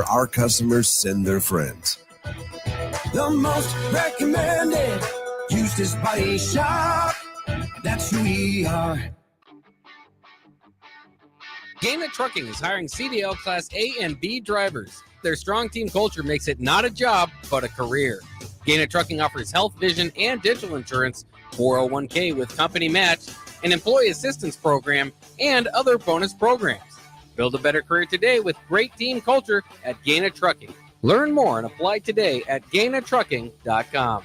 where our customers send their friends. The most recommended Eustace Body Shop. That's who we are. Gaina Trucking is hiring CDL Class A and B drivers. Their strong team culture makes it not a job, but a career. Gaina Trucking offers health, vision, and dental insurance, 401k with company match, an employee assistance program, and other bonus programs. Build a better career today with great team culture at Gaina Trucking. Learn more and apply today at GainaTrucking.com.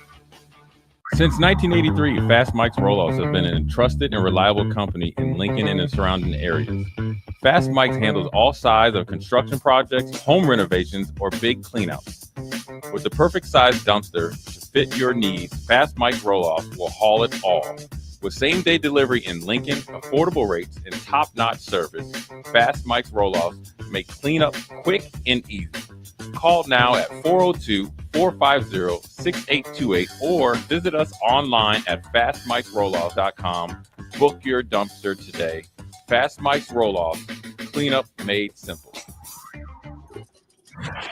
Since 1983, Fast Mike's Rollouts have been a trusted and reliable company in Lincoln and the surrounding areas. Fast Mike's handles all sides of construction projects, home renovations, or big cleanouts. With the perfect size dumpster to fit your needs, Fast Mike's Rollouts will haul it all. With same-day delivery in Lincoln, affordable rates, and top-notch service, Fast Mike's Rollouts make cleanup quick and easy. Call now at 402-450-6828 or visit us online at fastmikesrolloffs.com. Book your dumpster today. Fast Mike's Roll-Off, cleanup made simple.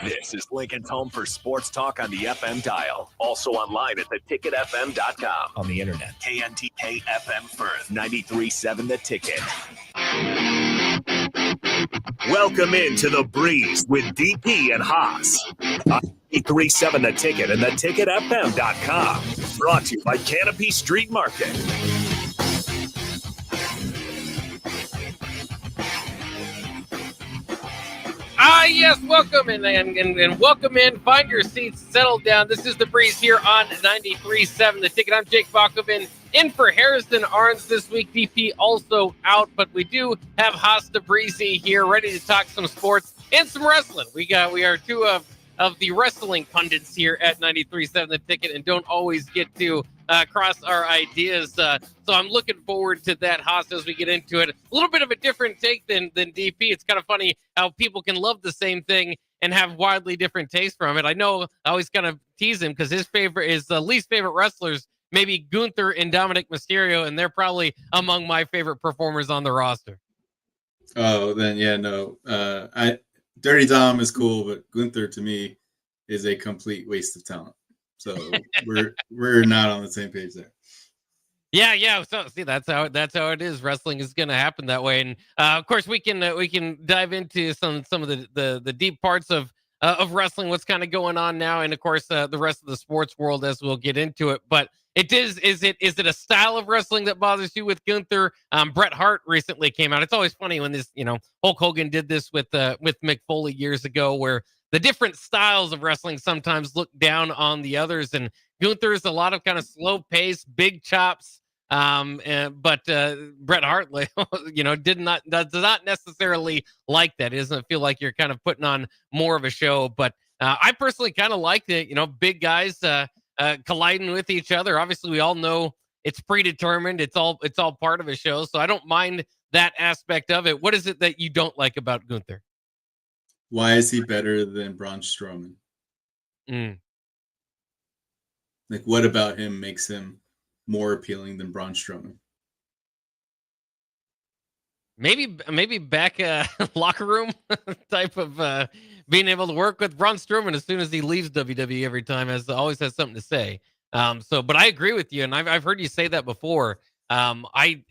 This is Lincoln's home for sports talk on the FM dial. Also online at theticketfm.com. On the internet. KNTK FM Firth, 93.7 The Ticket. Welcome into The Breeze with DP and Hoss. On 93.7 The Ticket and theticketfm.com. Brought to you by Canopy Street Market. Yes, welcome and welcome in. Find your seats, settle down. This is The Breeze here on 93.7 The Ticket. I'm Jake Bakoven in for Harrison Arns this week. DP also out, but we do have Hoss Tabrizi here ready to talk some sports and some wrestling. We are two of the wrestling pundits here at 93.7 The Ticket and don't always get to cross our ideas. So I'm looking forward to that, Hoss, as we get into it. A little bit of a different take than DP. It's kind of funny how people can love the same thing and have wildly different tastes from it. I know I always kind of tease him because his least favorite wrestlers, maybe Gunther and Dominic Mysterio, and they're probably among my favorite performers on the roster. Oh, then yeah, no. Dirty Dom is cool, but Gunther to me is a complete waste of talent. So we're not on the same page there. Yeah. So see, that's how it is. Wrestling is going to happen that way, and of course we can dive into some of the deep parts of wrestling, what's kind of going on now, and of course the rest of the sports world as we'll get into it. But is it a style of wrestling that bothers you with Gunther? Bret Hart recently came out. It's always funny when this, Hulk Hogan did this with Mick Foley years ago, where the different styles of wrestling sometimes look down on the others. And Gunther's a lot of kind of slow pace, big chops. But Bret Hart, does not necessarily like that. It doesn't feel like you're kind of putting on more of a show. But I personally kind of like it. Big guys colliding with each other. Obviously, we all know it's predetermined. It's all part of a show. So I don't mind that aspect of it. What is it that you don't like about Gunther? Why is he better than Braun Strowman? Like, what about him makes him more appealing than Braun Strowman? Maybe back locker room type of being able to work with Braun Strowman as soon as he leaves WWE every time always has something to say. But I agree with you, and I've heard you say that before.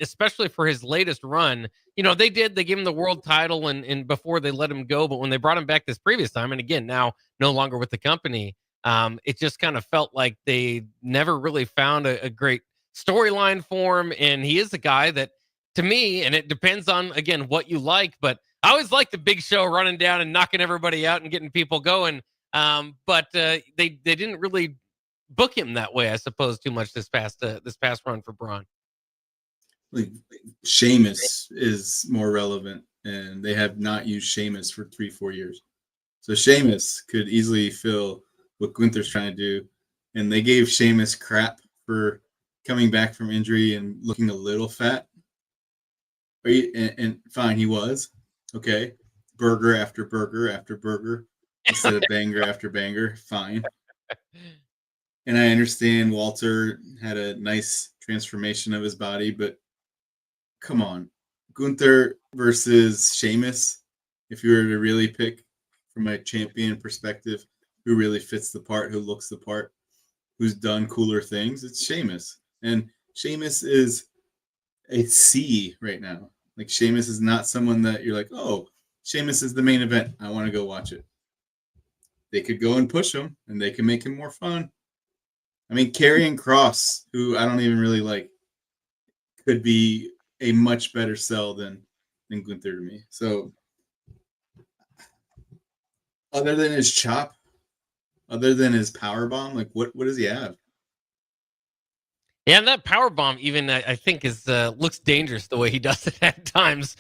Especially for his latest run, they gave him the world title and before they let him go, but when they brought him back this previous time, and again, now no longer with the company, it just kind of felt like they never really found a great storyline for him. And he is a guy that, to me, and it depends on, again, what you like, but I always like the Big Show running down and knocking everybody out and getting people going. But they didn't really book him that way, I suppose, too much this past run for Braun. Like, Sheamus is more relevant, and they have not used Sheamus for 3-4 years. So Sheamus could easily fill what Gunther's trying to do, and they gave Sheamus crap for coming back from injury and looking a little fat. And fine, he was. Okay. Burger after burger after burger instead of banger after banger. Fine. And I understand Walter had a nice transformation of his body, but come on. Gunther versus Sheamus, if you were to really pick from a champion perspective, who really fits the part, who looks the part, who's done cooler things, it's Sheamus. And Sheamus is a C right now. Like, Sheamus is not someone that you're like, oh, Sheamus is the main event, I want to go watch it. They could go and push him, and they can make him more fun. I mean, Karrion Kross, who I don't even really like, could be a much better sell than Gunther to me. So, other than his chop, other than his power bomb, like what does he have? Yeah, and that power bomb even I think is looks dangerous the way he does it at times.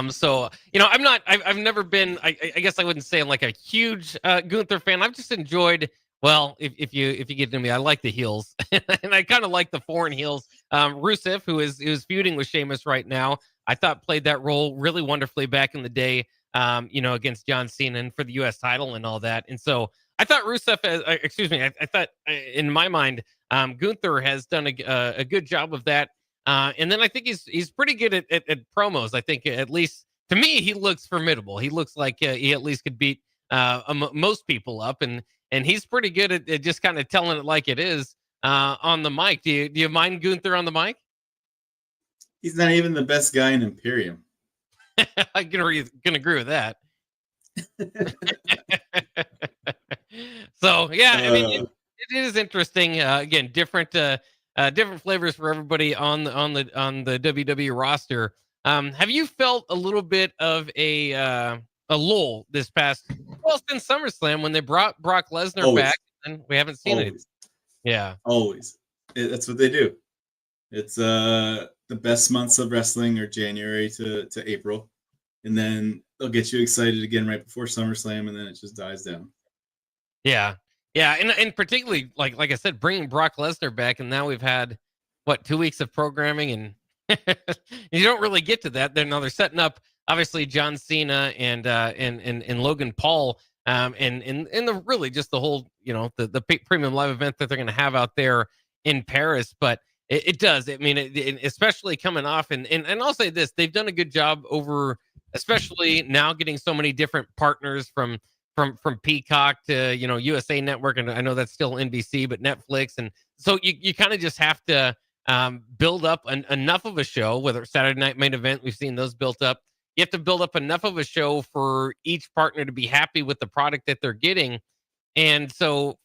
So I've never been. I guess I wouldn't say I'm like a huge Gunther fan. I've just enjoyed. Well, if you get into me, I like the heels, and I kind of like the foreign heels. Rusev, who is feuding with Sheamus right now, I thought played that role really wonderfully back in the day. Against John Cena and for the U.S. title and all that. And so I thought Rusev, I thought in my mind. Gunther has done a good job of that, and then I think he's pretty good at promos. I think at least to me he looks formidable. He looks like he at least could beat most people up, and he's pretty good at just kind of telling it like it is on the mic. Do you mind Gunther on the mic? He's not even the best guy in Imperium. I'm gonna agree with that. So yeah, I mean. It is interesting. Again, different flavors for everybody on the WWE roster. Have you felt a little bit of a lull this past since SummerSlam when they brought Brock Lesnar back and we haven't seen it? Yeah, always. That's what they do. It's the best months of wrestling are January to April, and then they'll get you excited again right before SummerSlam, and then it just dies down. Yeah. Yeah, and particularly like I said, bringing Brock Lesnar back, and now we've had 2 weeks of programming, and you don't really get to that. They're setting up obviously John Cena and Logan Paul, and the really just the whole the premium live event that they're going to have out there in Paris. But it does. I mean, especially coming off, and I'll say this: they've done a good job over, especially now getting so many different partners from Peacock to USA Network, and I know that's still NBC, but Netflix, and so you kind of just have to build up enough of a show. Whether it's Saturday Night Main Event, we've seen those built up. You have to build up enough of a show for each partner to be happy with the product that they're getting, and so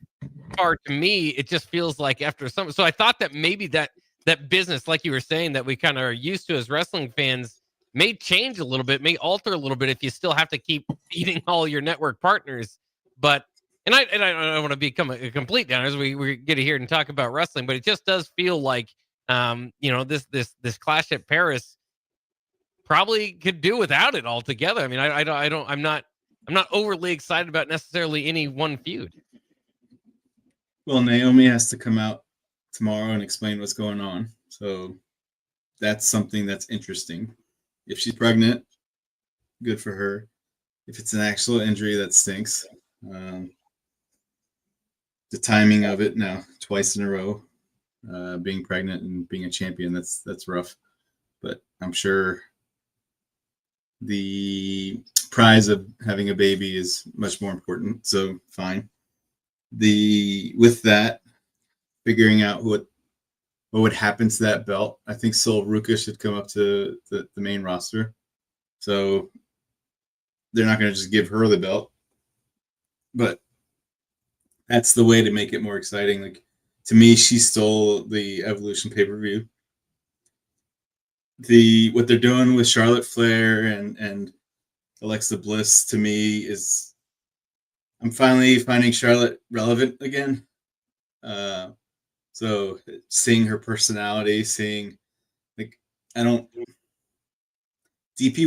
far to me, it just feels like after some. So I thought that maybe that business, like you were saying, that we kind of are used to as wrestling fans, may change a little bit, may alter a little bit if you still have to keep feeding all your network partners. But I don't want to become a complete downer as we get here and talk about wrestling, but it just does feel like this clash at Paris probably could do without it altogether. I mean, I'm not overly excited about necessarily any one feud. Well, Naomi has to come out tomorrow and explain what's going on, so that's something that's interesting. If she's pregnant, good for her. If it's an actual injury, that stinks. The timing of it now, twice in a row, being pregnant and being a champion, that's rough. But I'm sure the prize of having a baby is much more important, so fine. With that, figuring out what would happen to that belt, I think Sol Ruka should come up to the main roster. So they're not going to just give her the belt, but that's the way to make it more exciting. Like, to me, she stole the Evolution pay-per-view. What they're doing with Charlotte Flair and Alexa Bliss, to me, is I'm finally finding Charlotte relevant again. So seeing her personality, DP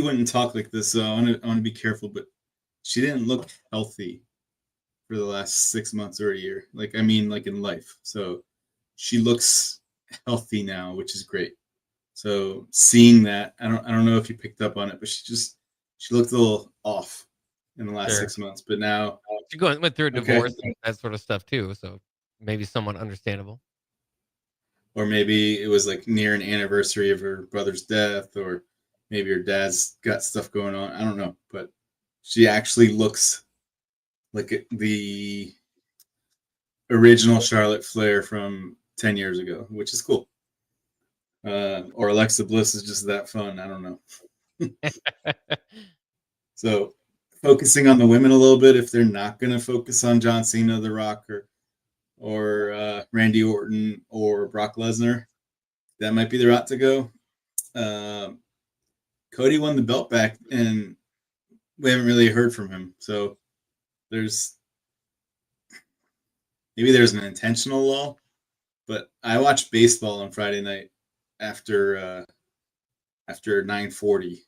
wouldn't talk like this, so I want to be careful, but she didn't look healthy for the last 6 months or a year. Like in life. So she looks healthy now, which is great. So seeing that, I don't know if you picked up on it, but she looked a little off in the last 6 months, but now she went through a divorce and that sort of stuff too, so maybe somewhat understandable. Or maybe it was like near an anniversary of her brother's death, or maybe her dad's got stuff going on. I don't know, but she actually looks like the original Charlotte Flair from 10 years ago, which is cool. Or Alexa Bliss is just that fun. I don't know. So focusing on the women a little bit, if they're not going to focus on John Cena, The Rock, or Randy Orton or Brock Lesnar, that might be the route to go. Cody won the belt back, and we haven't really heard from him. So there's an intentional lull, but I watched baseball on Friday night after 9:40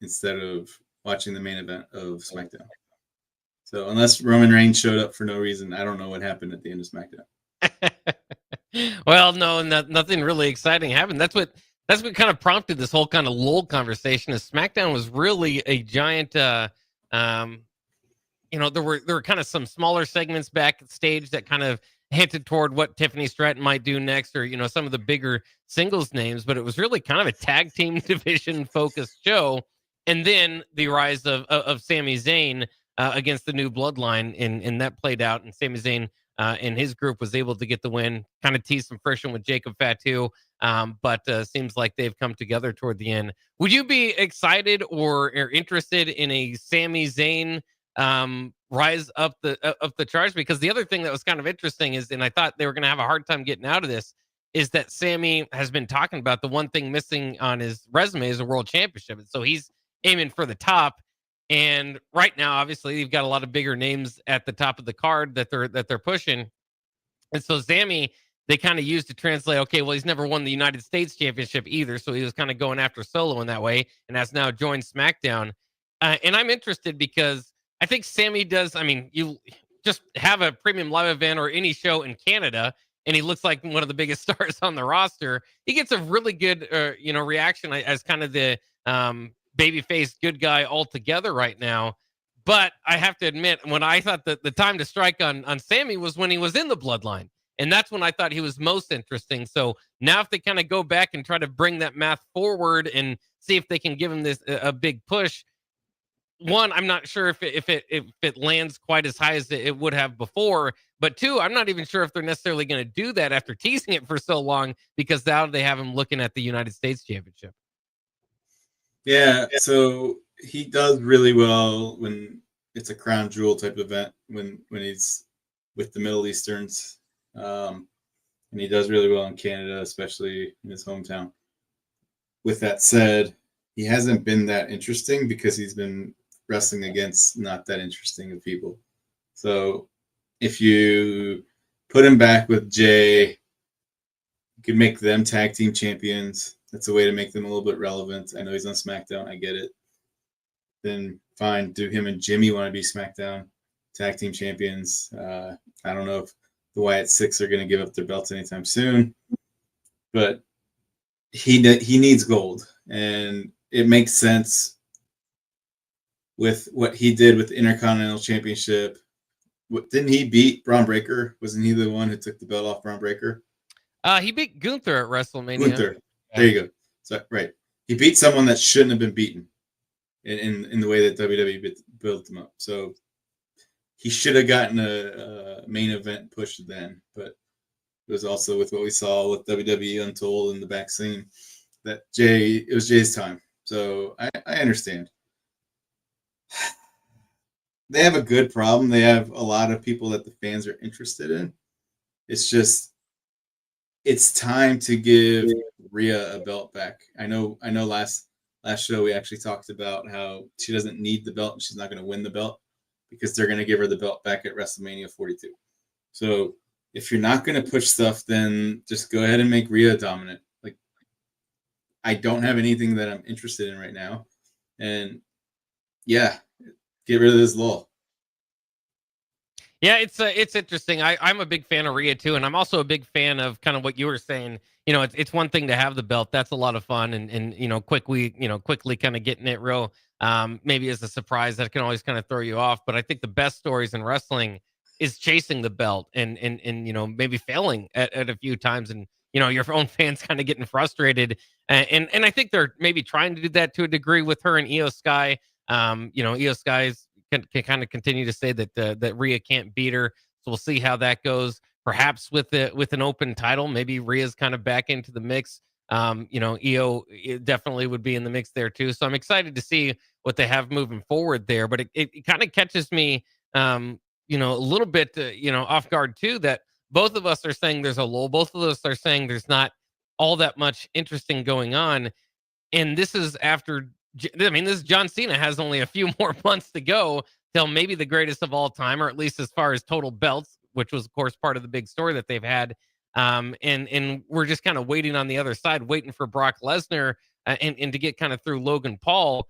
instead of watching the main event of SmackDown. So unless Roman Reigns showed up for no reason, I don't know what happened at the end of SmackDown. Well, no, nothing really exciting happened. That's what kind of prompted this whole kind of lull conversation. Is SmackDown was really a giant. There were kind of some smaller segments backstage that kind of hinted toward what Tiffany Stratton might do next, or some of the bigger singles names. But it was really kind of a tag team division focused show, and then the rise of Sami Zayn against the New Bloodline, and that played out. And Sami Zayn and his group was able to get the win, kind of tease some friction with Jacob Fatu. But seems like they've come together toward the end. Would you be excited or interested in a Sami Zayn rise up the charts? Because the other thing that was kind of interesting is, and I thought they were going to have a hard time getting out of this, is that Sami has been talking about the one thing missing on his resume is a world championship. And so he's aiming for the top. And right now, obviously, you've got a lot of bigger names at the top of the card that they're pushing. And so Sami, they kind of used to translate, okay, well, he's never won the United States Championship either. So he was kind of going after Solo in that way, and has now joined SmackDown. And I'm interested because I think Sami does. I mean, you just have a premium live event or any show in Canada, and he looks like one of the biggest stars on the roster. He gets a really good, reaction as kind of the babyface good guy altogether right now. But I have to admit, when I thought that the time to strike on Sami was when he was in the bloodline. And that's when I thought he was most interesting. So now if they kind of go back and try to bring that math forward and see if they can give him this a big push, one, I'm not sure if it lands quite as high as it would have before. But two, I'm not even sure if they're necessarily going to do that after teasing it for so long, because now they have him looking at the United States Championship. Yeah, so he does really well when it's a crown jewel type event, when he's with the Middle Easterns. And he does really well in Canada, especially in his hometown. With that said, he hasn't been that interesting because he's been wrestling against not that interesting of people. So if you put him back with Jay, you could make them tag team champions. That's a way to make them a little bit relevant. I know he's on SmackDown. I get it. Then fine, do him and Jimmy want to be SmackDown tag team champions. I don't know if the Wyatt Six are going to give up their belts anytime soon, but he needs gold, and it makes sense with what he did with the Intercontinental Championship. Didn't he beat Braun Breaker? Wasn't he the one who took the belt off Braun Breaker? He beat Gunther at WrestleMania. Gunther. There you go. So right, he beat someone that shouldn't have been beaten in the way that WWE built him up. So he should have gotten a main event push then, but it was also with what we saw with WWE Untold in the back scene that it was Jay's time. So I understand. They have a good problem. They have a lot of people that the fans are interested in. It's just, it's time to give Rhea a belt back. I know last show we actually talked about how she doesn't need the belt and she's not going to win the belt because they're going to give her the belt back at WrestleMania 42. So if you're not going to push stuff, then just go ahead and make Rhea dominant. Like, I don't have anything that I'm interested in right now. And yeah, get rid of this lull. Yeah, it's interesting. I'm a big fan of Rhea too, and I'm also a big fan of kind of what you were saying. It's one thing to have the belt. That's a lot of fun, and quickly kind of getting it real. Maybe as a surprise that can always kind of throw you off. But I think the best stories in wrestling is chasing the belt and maybe failing at a few times, and your own fans kind of getting frustrated. And I think they're maybe trying to do that to a degree with her and Io Sky. Io Sky's can kind of continue to say that that Rhea can't beat her. So we'll see how that goes. Perhaps with an open title, maybe Rhea's kind of back into the mix. Io definitely would be in the mix there too. So I'm excited to see what they have moving forward there. But it kind of catches me, a little bit, off guard too. That both of us are saying there's a lull. Both of us are saying there's not all that much interesting going on. And this is after, this John Cena has only a few more months to go till maybe the greatest of all time, or at least as far as total belts, which was, of course, part of the big story that they've had. And we're just kind of waiting on the other side, waiting for Brock Lesnar and to get kind of through Logan Paul.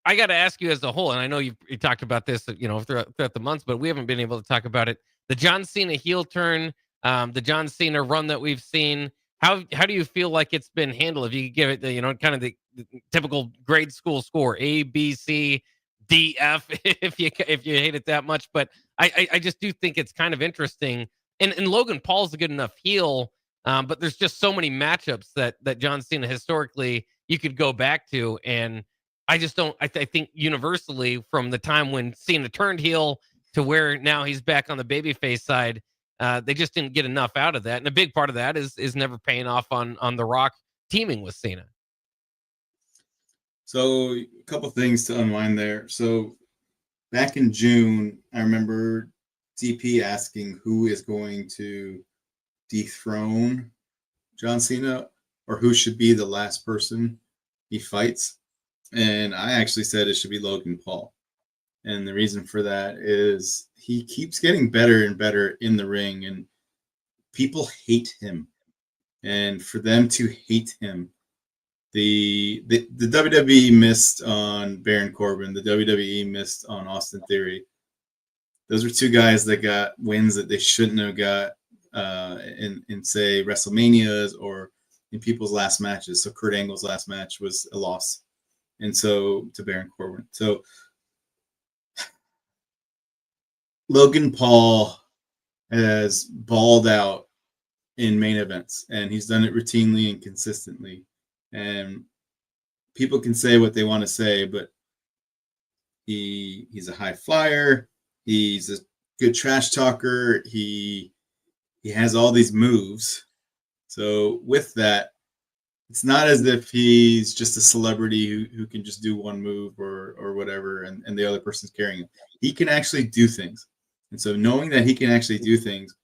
I got to ask you as a whole, and I know you talked about this, throughout the months, but we haven't been able to talk about it. The John Cena heel turn, the John Cena run that we've seen. How do you feel like it's been handled? If you could give it, kind of the typical grade school score, A, B, C, D, F, if you hate it that much. But I just do think it's kind of interesting. And Logan Paul's a good enough heel, but there's just so many matchups that John Cena historically you could go back to, and I just don't. I think universally from the time when Cena turned heel to where now he's back on the babyface side, they just didn't get enough out of that. And a big part of that is never paying off on The Rock teaming with Cena. So a couple things to unwind there. So back in June, I remember DP asking who is going to dethrone John Cena, or who should be the last person he fights. And I actually said it should be Logan Paul. And the reason for that is he keeps getting better and better in the ring, and people hate him. And for them to hate him, the WWE missed on Baron Corbin. The WWE missed on Austin Theory. Those were two guys that got wins that they shouldn't have got in say WrestleManias or in people's last matches. So Kurt Angle's last match was a loss, and so to Baron Corbin. So Logan Paul has balled out in main events, and he's done it routinely and consistently. And people can say what they want to say, but he's a high flyer. He's a good trash talker. He has all these moves. So with that, it's not as if he's just a celebrity who can just do one move or whatever, and the other person's carrying him. He can actually do things. And so knowing that he can actually do things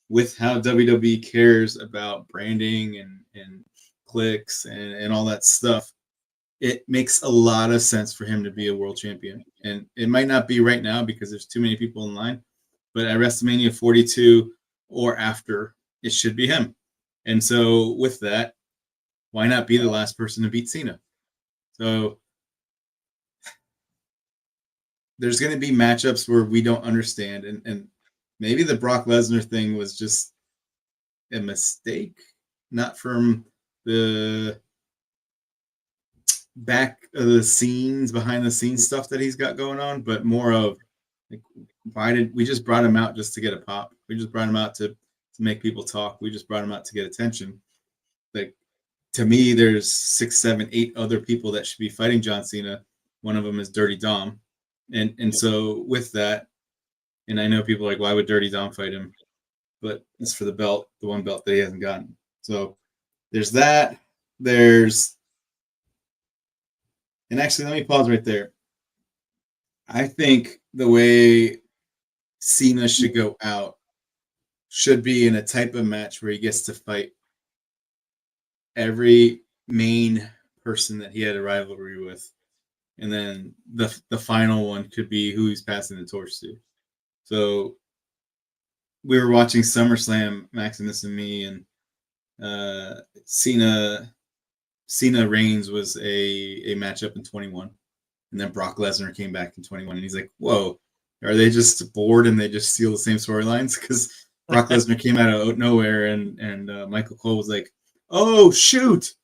with how WWE cares about branding and clicks and all that stuff, it makes a lot of sense for him to be a world champion. And it might not be right now because there's too many people in line, but at WrestleMania 42 or after, it should be him. And so with that, why not be the last person to beat Cena? So there's going to be matchups where we don't understand. And maybe the Brock Lesnar thing was just a mistake, not from the back of the scenes, behind the scenes stuff that he's got going on, but more of like, why did we just brought him out just to get a pop? We just brought him out to make people talk. We just brought him out to get attention. Like, to me, there's 6, 7, 8 other people that should be fighting John Cena. One of them is Dirty Dom. And so with that, and I know people are like, why would Dirty Dom fight him? But it's for the belt, the one belt that he hasn't gotten. So there's that. And actually, let me pause right there. I think the way Cena should go out should be in a type of match where he gets to fight every main person that he had a rivalry with. And then the final one could be who he's passing the torch to. So we were watching SummerSlam, Maximus and me, and Cena Reigns was a matchup in 21. And then Brock Lesnar came back in 21. And he's like, whoa, are they just bored and they just steal the same storylines? Because Brock Lesnar came out of nowhere and Michael Cole was like, oh, shoot.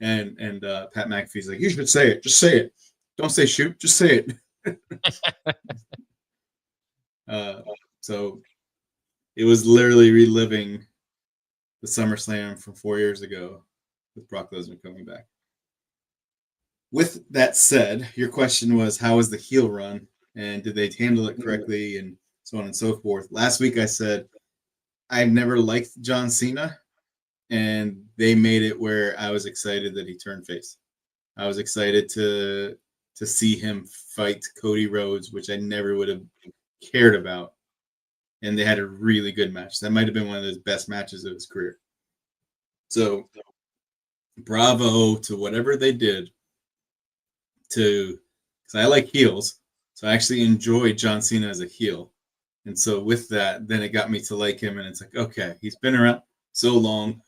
And Pat McAfee's like, you should say it. Just say it. Don't say shoot. Just say it. So it was literally reliving the SummerSlam from 4 years ago with Brock Lesnar coming back. With that said, your question was, how was the heel run? and did they handle it correctly, and so on and so forth. Last week I said I've never liked John Cena, and they made it where I was excited that he turned face. I was excited to see him fight Cody Rhodes, which I never would have cared about. And they had a really good match. That might have been one of his best matches of his career. So bravo to whatever they did because I like heels. So I actually enjoyed John Cena as a heel. And so with that, then it got me to like him. And it's like, okay, he's been around so long.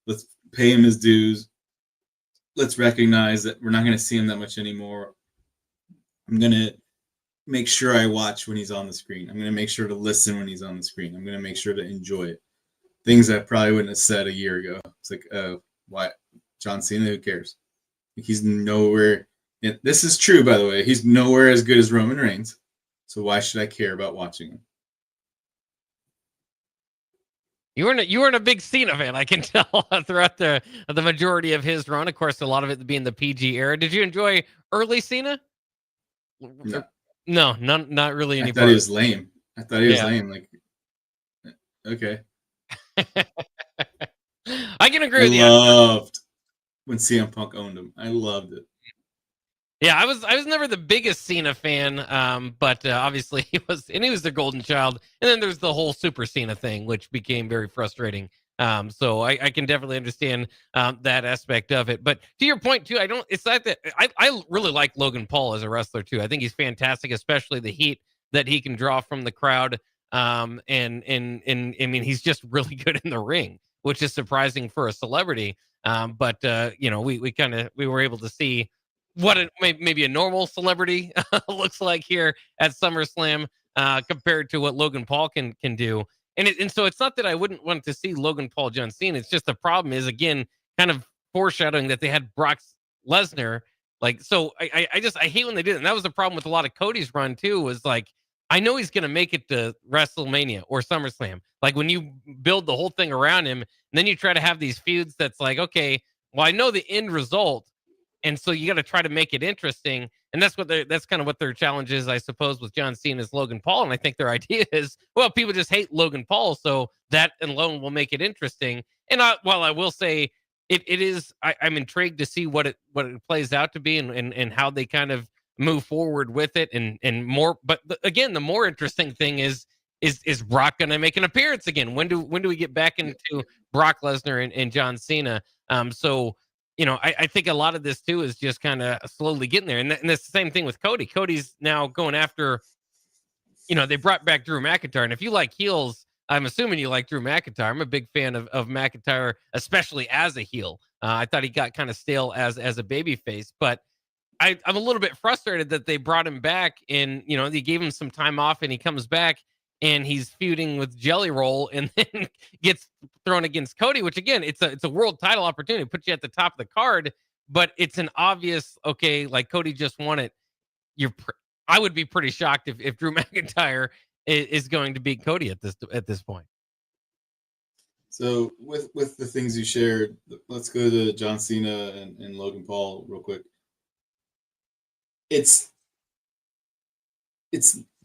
Let's pay him his dues. Let's recognize that we're not going to see him that much anymore. I'm going to make sure I watch when he's on the screen. I'm going to make sure to listen when he's on the screen. I'm going to make sure to enjoy it. Things I probably wouldn't have said a year ago. It's like, why? John Cena, who cares? He's nowhere. This is true, by the way. He's nowhere as good as Roman Reigns. So why should I care about watching him? You weren't a big Cena fan, I can tell, throughout the majority of his run. Of course, a lot of it being the PG era. Did you enjoy early Cena? No, not really. I thought he was lame. I thought he was Yeah. lame. Like, okay. I can agree I with you. loved when CM Punk owned him. I loved it. Yeah, I was never the biggest Cena fan, but obviously he was the golden child. And then there's the whole Super Cena thing, which became very frustrating. So I can definitely understand that aspect of it. But to your point too, it's not that I really like Logan Paul as a wrestler too. I think he's fantastic, especially the heat that he can draw from the crowd. And I mean, he's just really good in the ring, which is surprising for a celebrity. But we were able to see what maybe a normal celebrity looks like here at SummerSlam compared to what Logan Paul can do. And so it's not that I wouldn't want to see Logan Paul John Cena. It's just the problem is, again, kind of foreshadowing that they had Brock Lesnar. Like, so I hate when they did it. And that was the problem with a lot of Cody's run too, was like, I know he's going to make it to WrestleMania or SummerSlam. Like when you build the whole thing around him, and then you try to have these feuds that's like, okay, well, I know the end result. And so you got to try to make it interesting. And that's kind of what their challenge is, I suppose, with John Cena's Logan Paul. And I think their idea is, well, people just hate Logan Paul, so that alone will make it interesting. And while I will say it is, I'm intrigued to see what it plays out to be and how they kind of move forward with it and more. But again, the more interesting thing is Brock going to make an appearance again? When do we get back into Brock Lesnar and John Cena? So I think a lot of this too is just kind of slowly getting there. And it's the same thing with Cody. Cody's now going after, they brought back Drew McIntyre. And if you like heels, I'm assuming you like Drew McIntyre. I'm a big fan of McIntyre, especially as a heel. I thought he got kind of stale as a baby face, but I'm a little bit frustrated that they brought him back and, they gave him some time off and he comes back and he's feuding with Jelly Roll and then gets thrown against Cody, which again, it's a world title opportunity, put you at the top of the card, but it's an obvious, okay, like Cody just won it. I would be pretty shocked if Drew McIntyre is going to beat Cody at this point. So with the things you shared, let's go to John Cena and Logan Paul real quick. It's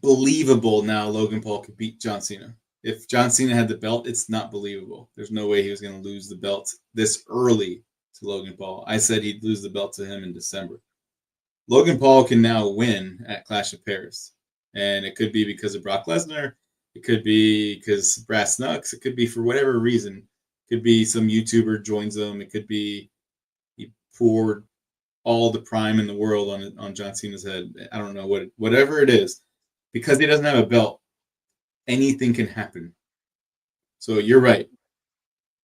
believable now Logan Paul could beat John Cena. If John Cena had the belt, it's not believable. There's no way he was going to lose the belt this early to Logan Paul. I said he'd lose the belt to him in December. Logan Paul can now win at Clash of Paris. And it could be because of Brock Lesnar. It could be because Brass Knucks. It could be for whatever reason. It could be some YouTuber joins him. It could be he poured all the prime in the world on John Cena's head. I don't know whatever it is. Because he doesn't have a belt, anything can happen. So you're right.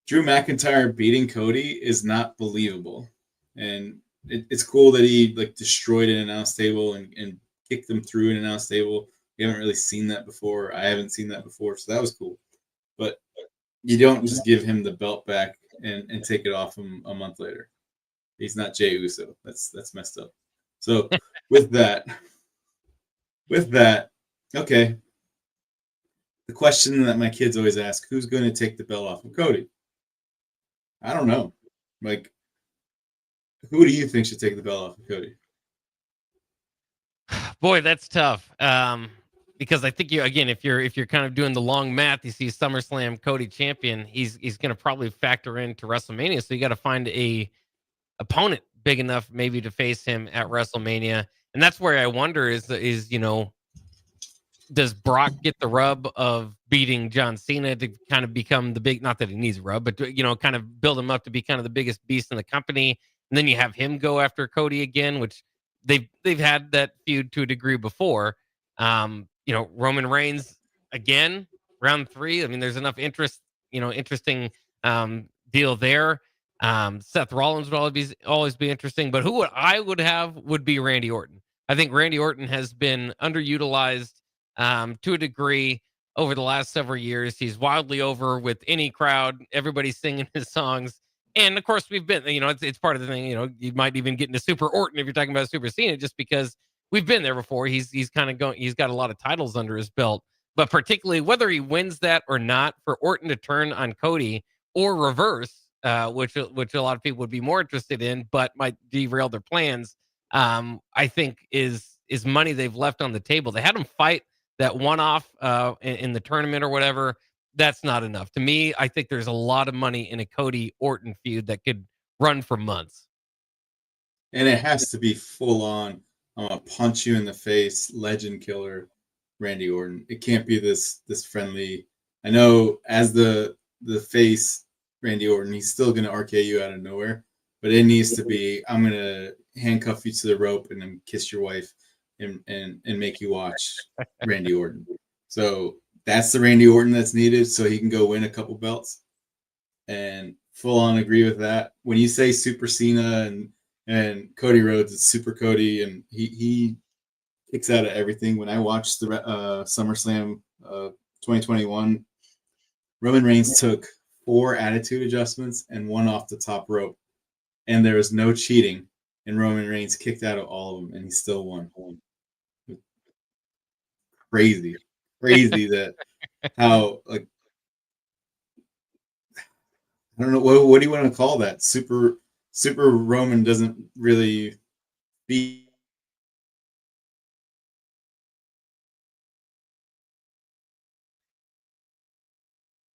Drew McIntyre beating Cody is not believable. And it's cool that he destroyed an announce table and kicked them through an announce table. We haven't really seen that before. I haven't seen that before, so that was cool. But you don't just give him the belt back and take it off him a month later. He's not Jey Uso. That's messed up. So with that, okay. The question that my kids always ask, who's going to take the belt off of Cody? I don't know. Who do you think should take the belt off of Cody? Boy, that's tough. Because I think if you're kind of doing the long math, you see SummerSlam Cody champion, he's going to probably factor into WrestleMania. So you got to find a opponent big enough maybe to face him at WrestleMania. And that's where I wonder is does Brock get the rub of beating John Cena to kind of become the big, not that he needs a rub, but to, kind of build him up to be kind of the biggest beast in the company. And then you have him go after Cody again, which they've had that feud to a degree before. Roman Reigns again, round 3. I mean, there's enough interesting deal there. Seth Rollins would always be interesting, but who I would have would be Randy Orton. I think Randy Orton has been underutilized to a degree over the last several years. He's wildly over with any crowd. Everybody's singing his songs. And of course, we've been, it's part of the thing. You might even get into Super Orton if you're talking about Super Cena, just because we've been there before. He's kind of going, he's got a lot of titles under his belt, but particularly whether he wins that or not, for Orton to turn on Cody or reverse, which a lot of people would be more interested in, but might derail their plans. I think is money they've left on the table. They had him fight that one-off in the tournament or whatever. That's not enough. To me, I think there's a lot of money in a Cody Orton feud that could run for months. And it has to be full on. I'm gonna punch you in the face, legend killer, Randy Orton. It can't be this friendly. I know as the face, Randy Orton, he's still gonna RKO you out of nowhere, but it needs to be, I'm gonna handcuff you to the rope and then kiss your wife and make you watch Randy Orton. So that's the Randy Orton that's needed so he can go win a couple belts. And full on agree with that. When you say Super Cena and Cody Rhodes, it's Super Cody, and he kicks out of everything. When I watched the SummerSlam 2021, Roman Reigns took 4 attitude adjustments and 1 off the top rope, and there was no cheating, and Roman Reigns kicked out of all of them, and he still won. Crazy that how, like, I don't know, what do you want to call that? Super Roman doesn't really be.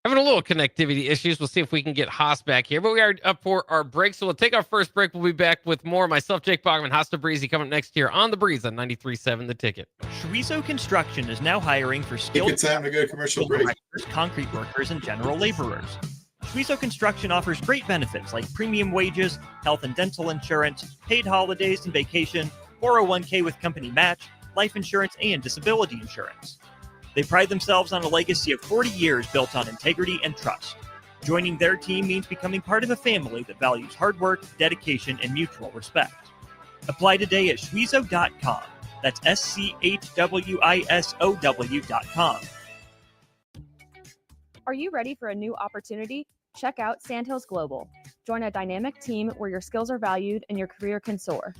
Having a little connectivity issues. We'll see if we can get Hoss back here, but we are up for our break. So we'll take our first break. We'll be back with more. Myself, Jake Bogman, Hoss Tabrizi coming up next here on The Breeze on 93.7 The Ticket. Shweezo Construction is now hiring for skilled It's time to go to commercial break. Concrete workers, and general laborers. Shweezo Construction offers great benefits like premium wages, health and dental insurance, paid holidays and vacation, 401k with company match, life insurance, and disability insurance. They pride themselves on a legacy of 40 years built on integrity and trust. Joining their team means becoming part of a family that values hard work, dedication, and mutual respect. Apply today at shweezo.com. That's SCHWISOW.com. Are you ready for a new opportunity? Check out Sandhills Global. Join a dynamic team where your skills are valued and your career can soar.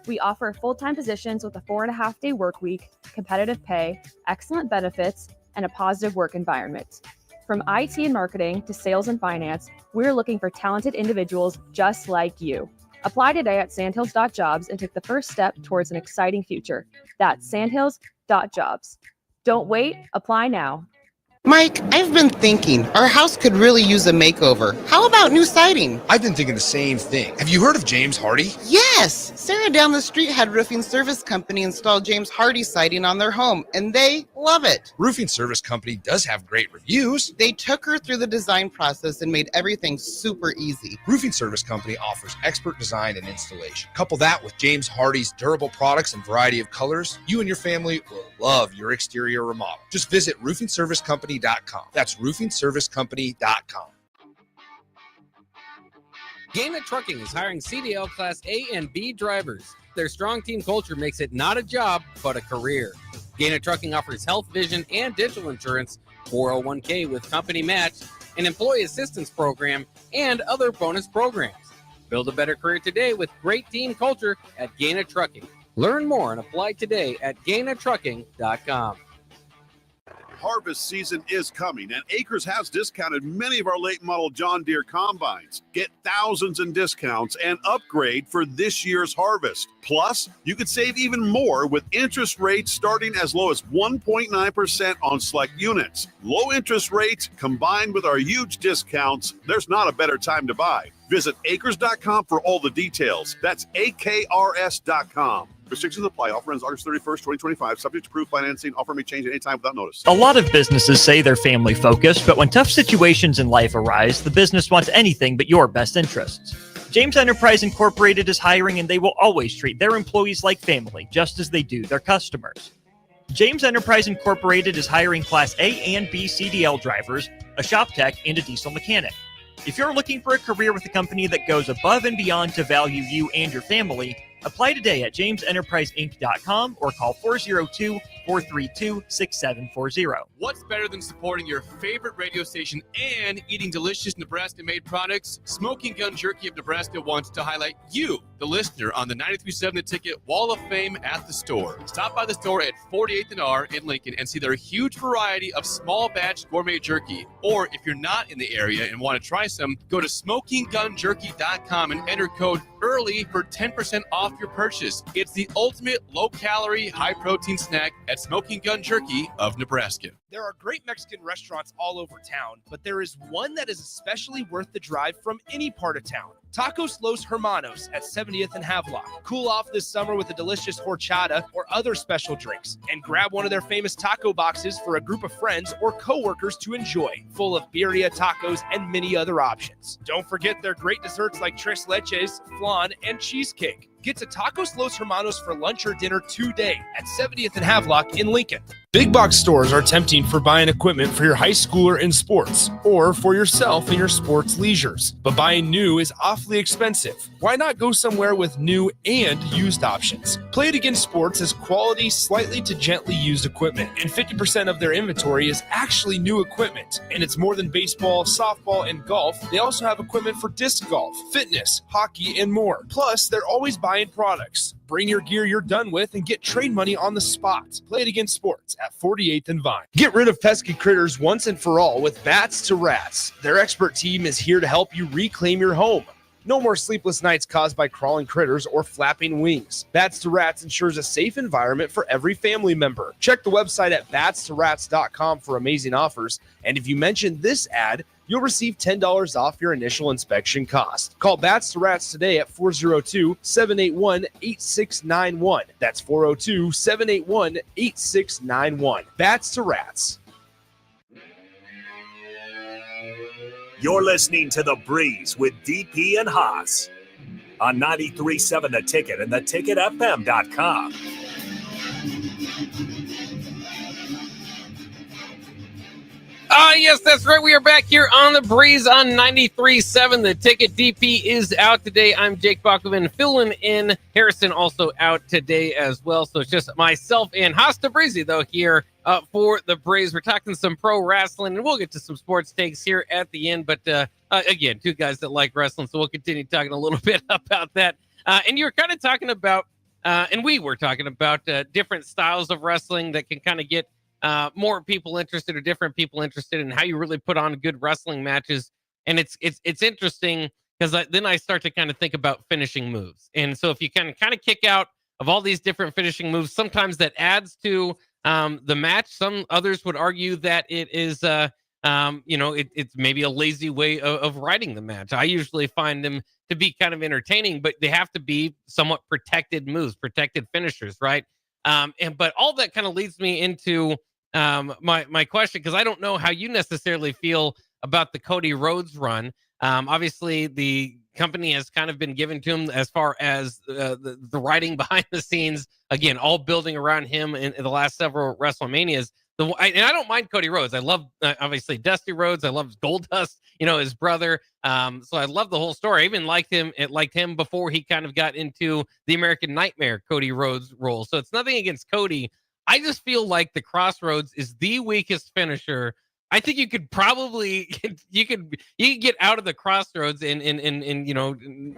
We offer full-time positions with a 4.5-day work week, competitive pay, excellent benefits, and a positive work environment. From IT and marketing to sales and finance, we're looking for talented individuals just like you. Apply today at sandhills.jobs and take the first step towards an exciting future. That's sandhills.jobs. Don't wait, apply now. Mike, I've been thinking our house could really use a makeover. How about new siding? I've been thinking the same thing. Have you heard of James Hardy? Yes! Sarah down the street had Roofing Service Company install James Hardy siding on their home, and they love it. Roofing Service Company does have great reviews. They took her through the design process and made everything super easy. Roofing Service Company offers expert design and installation. Couple that with James Hardy's durable products and variety of colors, you and your family will love your exterior remodel. Just visit roofingservicecompany.com. That's roofingservicecompany.com. Gaina Trucking is hiring CDL Class A and B drivers. Their strong team culture makes it not a job, but a career. Gaina Trucking offers health, vision, and dental insurance, 401k with company match, an employee assistance program, and other bonus programs. Build a better career today with great team culture at Gaina Trucking. Learn more and apply today at gainatrucking.com. harvest season is coming, and Acres has discounted many of our late model John Deere combines. Get thousands in discounts and upgrade for this year's harvest. Plus, you could save even more with interest rates starting as low as 1.9% on select units. Low interest rates combined with our huge discounts, there's not a better time to buy. Visit acres.com for all the details. That's AKRS.com. Restrictions apply. Offer ends August 31st, 2025. Subject to approved financing. Offer may change at any time without notice. A lot of businesses say they're family focused, but when tough situations in life arise, the business wants anything but your best interests. James Enterprise Incorporated is hiring, and they will always treat their employees like family, just as they do their customers. James Enterprise Incorporated is hiring Class A and B CDL drivers, a shop tech, and a diesel mechanic. If you're looking for a career with a company that goes above and beyond to value you and your family, apply today at jamesenterpriseinc.com or call 402-432-6740. What's better than supporting your favorite radio station and eating delicious Nebraska-made products? Smoking Gun Jerky of Nebraska wants to highlight you, the listener, on the 93.7 The Ticket Wall of Fame at the store. Stop by the store at 48th and R in Lincoln and see their huge variety of small batch gourmet jerky. Or if you're not in the area and want to try some, go to smokinggunjerky.com and enter code EARLY for 10% off your purchase. It's the ultimate low-calorie, high-protein snack at Smoking Gun Jerky of Nebraska. There are great Mexican restaurants all over town, but there is one that is especially worth the drive from any part of town. Tacos Los Hermanos at 70th and Havelock. Cool off this summer with a delicious horchata or other special drinks, and grab one of their famous taco boxes for a group of friends or coworkers to enjoy, full of birria tacos and many other options. Don't forget their great desserts like tres leches, flan, and cheesecake. Get to Tacos Los Hermanos for lunch or dinner today at 70th and Havelock in Lincoln. Big box stores are tempting for buying equipment for your high schooler in sports or for yourself in your sports leisures. But buying new is awfully expensive. Why not go somewhere with new and used options? Play It Again Sports has quality, slightly to gently used equipment, and 50% of their inventory is actually new equipment. And it's more than baseball, softball, and golf. They also have equipment for disc golf, fitness, hockey, and more. Plus, they're always buying products. Bring your gear you're done with and get trade money on the spot. Play It Again Sports at 48th and Vine. Get rid of pesky critters once and for all with Bats to Rats. Their expert team is here to help you reclaim your home. No more sleepless nights caused by crawling critters or flapping wings. Bats to Rats ensures a safe environment for every family member. Check the website at batstorats.com for amazing offers. And if you mention this ad, you'll receive $10 off your initial inspection cost. Call Bats to Rats today at 402-781-8691. That's 402-781-8691. Bats to Rats. You're listening to The Breeze with DP and Hoss on 93.7 The Ticket and theticketfm.com. Yes, that's right. We are back here on The Breeze on 93.7 The Ticket. DP is out today. I'm Jake Bachman filling in. Harrison also out today as well. So it's just myself and Hoss Tabrizi, though, here for The Breeze. We're talking some pro wrestling, and we'll get to some sports takes here at the end. But again, two guys that like wrestling, so we'll continue talking a little bit about that. And you were kind of talking about, and we were talking about different styles of wrestling that can kind of get more people interested or different people interested in how you really put on good wrestling matches. And it's interesting because then I start to kind of think about finishing moves. And so if you can kind of kick out of all these different finishing moves, sometimes that adds to the match. Some others would argue that it is, it's maybe a lazy way of writing the match. I usually find them to be kind of entertaining, but they have to be somewhat protected moves, protected finishers, right? But all that kind of leads me into my question, because I don't know how you necessarily feel about the Cody Rhodes run. Obviously, the company has kind of been given to him as far as the writing behind the scenes. Again, all building around him in the last several WrestleManias. And I don't mind Cody Rhodes. I love, obviously, Dusty Rhodes. I love Goldust, his brother. So I love the whole story. I even liked him before he kind of got into the American Nightmare Cody Rhodes role. So it's nothing against Cody. I just feel like the Crossroads is the weakest finisher. I think you could probably you could get out of the Crossroads and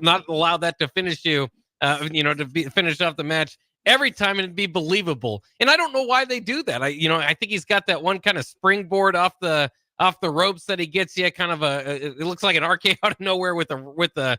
not allow that to finish you, finish off the match every time, and it'd be believable. And I don't know why they do that. I think he's got that one kind of springboard off the ropes that he gets you, kind of it looks like an arcade out of nowhere with the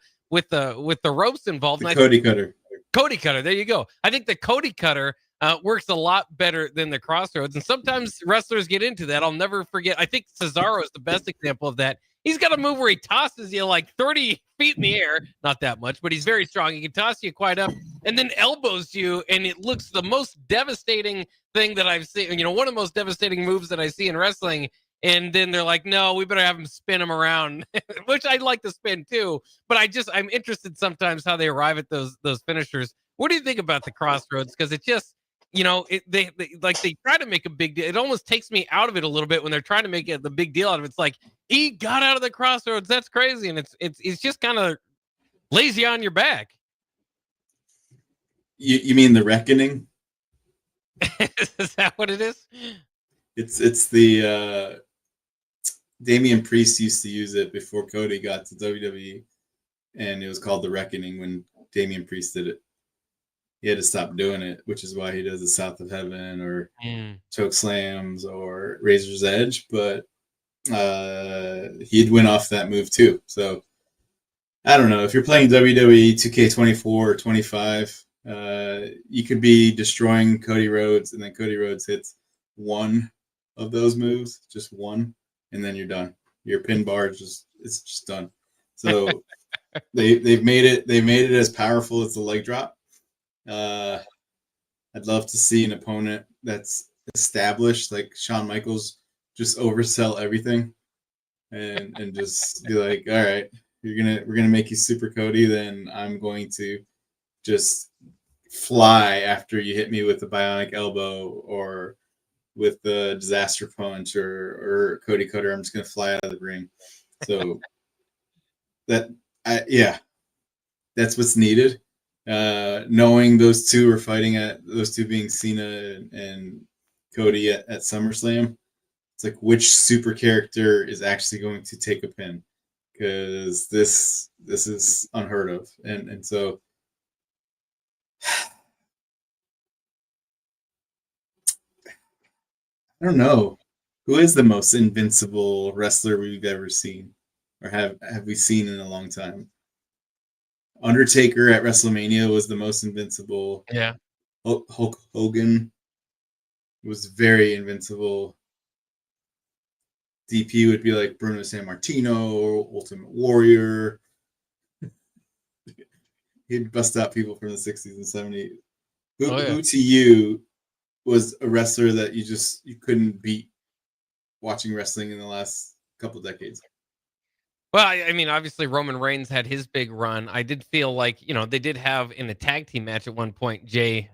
ropes involved. The Cody Cutter. Cody Cutter. There you go. I think the Cody Cutter works a lot better than the Crossroads. And sometimes wrestlers get into that. I'll never forget. I think Cesaro is the best example of that. He's got a move where he tosses you like 30 feet in the air. Not that much, but he's very strong. He can toss you quite up and then elbows you. And it looks the most devastating thing that I've seen. One of the most devastating moves that I see in wrestling. And then they're like, no, we better have him spin him around, which I'd like to spin too. But I'm interested sometimes how they arrive at those finishers. What do you think about the Crossroads? Because it just, they try to make a big deal. It almost takes me out of it a little bit when they're trying to make the big deal out of it. It's like, he got out of the Crossroads. That's crazy. And it's just kind of lazy on your back. You mean the Reckoning? Is that what it is? It's the Damian Priest used to use it before Cody got to WWE, and it was called the Reckoning when Damian Priest did it. He had to stop doing it, which is why he does the South of Heaven or choke slams or Razor's Edge. But he'd win off that move too. So I don't know, if you're playing WWE 2K24 or 25, you could be destroying Cody Rhodes, and then Cody Rhodes hits one of those moves, just one, and then you're done. Your pin bar it's just done. So they've made it as powerful as the leg drop. I'd love to see an opponent that's established, like Shawn Michaels, just oversell everything and just be like, all right, we're gonna make you Super Cody, then I'm going to just fly after you hit me with a bionic elbow or with the disaster punch or Cody Cutter. I'm just gonna fly out of the ring. So that's what's needed. Knowing those two are fighting those two being Cena and Cody at SummerSlam, it's like, which super character is actually going to take a pin? Because this is unheard of. And so I don't know. Who is the most invincible wrestler we've ever seen, or have we seen in a long time? Undertaker at WrestleMania was the most invincible. Yeah. Hulk Hogan was very invincible. DP would be like Bruno Sammartino, Ultimate Warrior. He'd bust out people from the 60s and 70s. Who to you was a wrestler that you couldn't beat watching wrestling in the last couple of decades? Well, I mean, obviously Roman Reigns had his big run. I did feel like, they did have in a tag team match at one point, Jay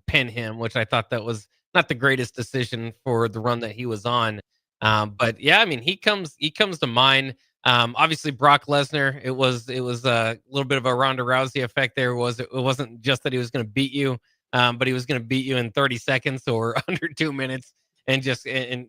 pin him, which I thought that was not the greatest decision for the run that he was on. But yeah, I mean, he comes to mind. Obviously Brock Lesnar, it was a little bit of a Ronda Rousey effect there. It wasn't just that he was going to beat you, but he was going to beat you in 30 seconds or under 2 minutes. And just, and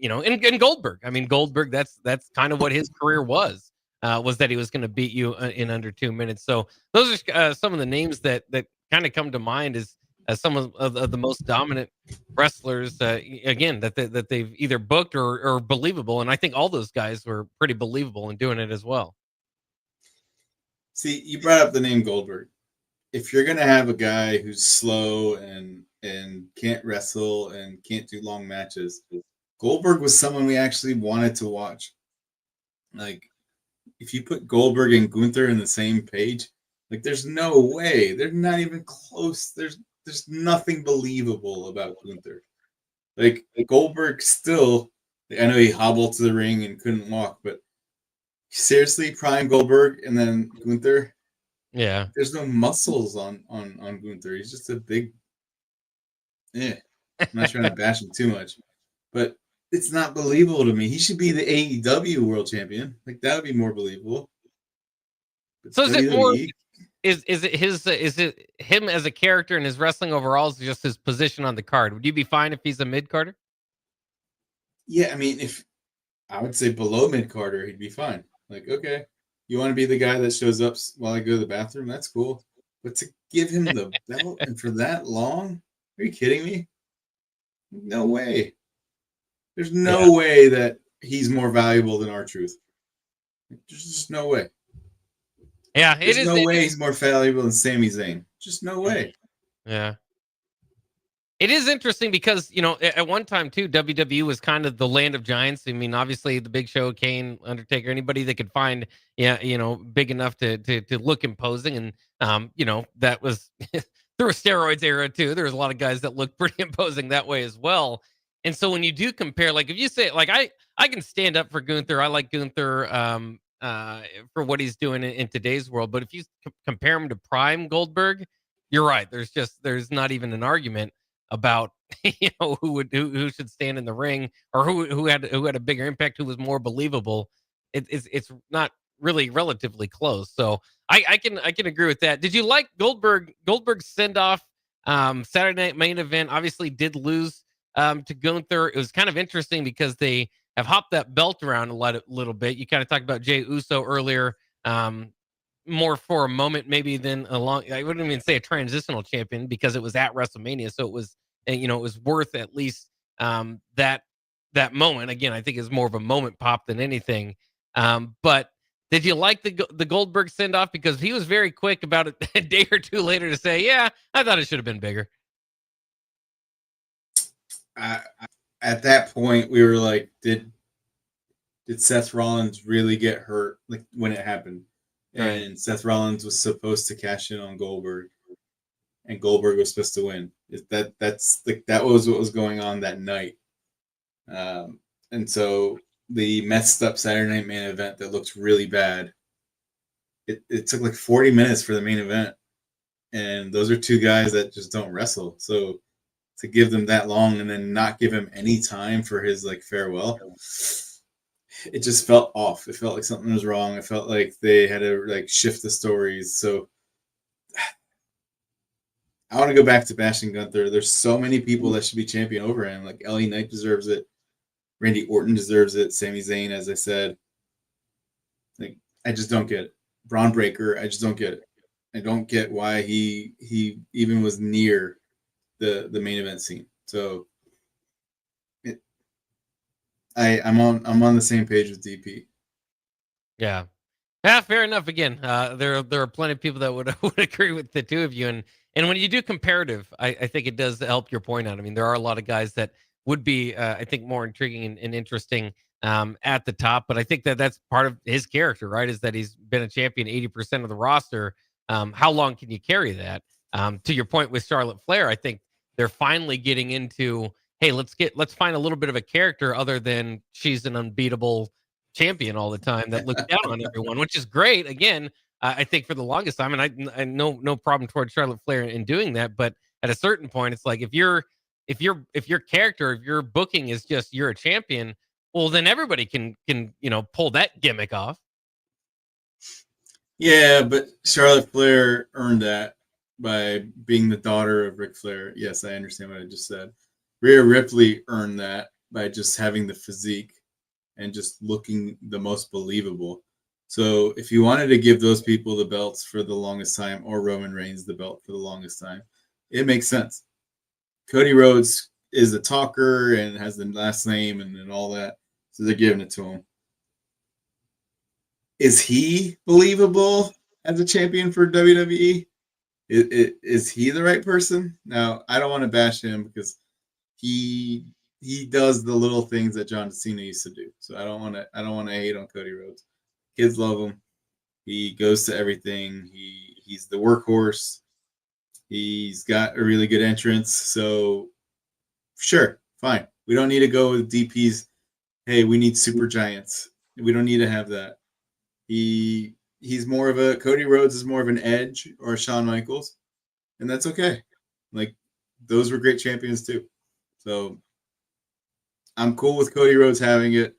Goldberg, I mean, Goldberg, that's kind of what his career was that he was going to beat you in under 2 minutes. So those are some of the names that kind of come to mind as some of the most dominant wrestlers, again, that they've either booked or believable. And I think all those guys were pretty believable in doing it as well. See, you brought up the name Goldberg. If you're going to have a guy who's slow and can't wrestle and can't do long matches, Goldberg was someone we actually wanted to watch. Like, if you put Goldberg and Gunther in the same page, like, there's no way. They're not even close. There's nothing believable about Gunther. Like, Goldberg still, I know he hobbled to the ring and couldn't walk, but seriously, prime Goldberg and then Gunther. Yeah. There's no muscles on Gunther. He's just a big. I'm not trying to bash him too much, but it's not believable to me. He should be the AEW world champion. Like, that would be more believable. But so is it more? Is it him as a character and his wrestling overall, is just his position on the card? Would you be fine if he's a mid carder? Yeah, I mean, if I would say below mid carder, he'd be fine. Like, okay, you want to be the guy that shows up while I go to the bathroom? That's cool. But to give him the belt and for that long, Are you kidding me? No way. There's no way that he's more valuable than R-Truth. There's just no way. Yeah, There's no way he's more valuable than Sami Zayn. Just no way. Yeah. It is interesting because, at one time too, WWE was kind of the land of giants. I mean, obviously the Big Show, Kane, Undertaker, anybody that could find, big enough to look imposing. And, that was through a steroids era too. There was a lot of guys that looked pretty imposing that way as well. And so when you do compare, like if you say, like, I can stand up for Gunther. I like Gunther for what he's doing in today's world. But if you compare him to Prime Goldberg, you're right. There's not even an argument about who should stand in the ring, or who had a bigger impact, who was more believable. It's not really relatively close. So I can agree with that. Did you like Goldberg's send off Saturday Night Main Event? Obviously did lose to Gunther. It was kind of interesting because they have hopped that belt around a little bit. You kind of talked about Jey Uso earlier. More for a moment maybe than I wouldn't even say a transitional champion, because it was at WrestleMania, so it was, it was worth at least that moment. Again, I think it's more of a moment pop than anything. But did you like the Goldberg send off? Because he was very quick about it a day or two later to say, yeah, I thought it should have been bigger. At that point, we were like, did Seth Rollins really get hurt, like when it happened? Right. And Seth Rollins was supposed to cash in on Goldberg, and Goldberg was supposed to win. That was what was going on that night. And so the messed up Saturday Night Main Event that looked really bad, it took like 40 minutes for the main event, and those are two guys that just don't wrestle. So to give them that long and then not give him any time for his like farewell, it just felt off. It felt like something was wrong. It felt like they had to like shift the stories. So I want to go back to bashing Gunther. There's so many people that should be champion over him. Like LA Knight deserves it. Randy Orton deserves it. Sami Zayn, as I said. Like, I just don't get it. Braun Breaker, I just don't get it. I don't get why he even was near the main event scene. So I'm on the same page with DP. Yeah, fair enough. Again, there are plenty of people that would agree with the two of you, and when you do comparative, I think it does help your point out. I mean, there are a lot of guys that would be, I think, more intriguing and interesting at the top, but I think that's part of his character, right? Is that he's been a champion 80% of the roster. How long can you carry that? To your point with Charlotte Flair, I think they're finally getting into, hey, let's find a little bit of a character other than she's an unbeatable champion all the time that looks down on everyone, which is great. Again, I think for the longest time, and I no problem towards Charlotte Flair in doing that, but at a certain point, it's like if your character, if your booking is just you're a champion, well, then everybody can pull that gimmick off. Yeah, but Charlotte Flair earned that by being the daughter of Ric Flair. Yes, I understand what I just said. Rhea Ripley earned that by just having the physique and just looking the most believable. So if you wanted to give those people the belts for the longest time, or Roman Reigns the belt for the longest time, it makes sense. Cody Rhodes is a talker and has the last name and all that, so they're giving it to him. Is he believable as a champion for WWE? Is he the right person? Now, I don't want to bash him because he does the little things that John Cena used to do. So I don't want to hate on Cody Rhodes. Kids love him. He goes to everything. He's the workhorse. He's got a really good entrance. So sure, fine. We don't need to go with DP's, hey, we need super giants. We don't need to have that. He's more of a, Cody Rhodes is more of an Edge or a Shawn Michaels, and that's okay. Like, those were great champions too. So I'm cool with Cody Rhodes having it.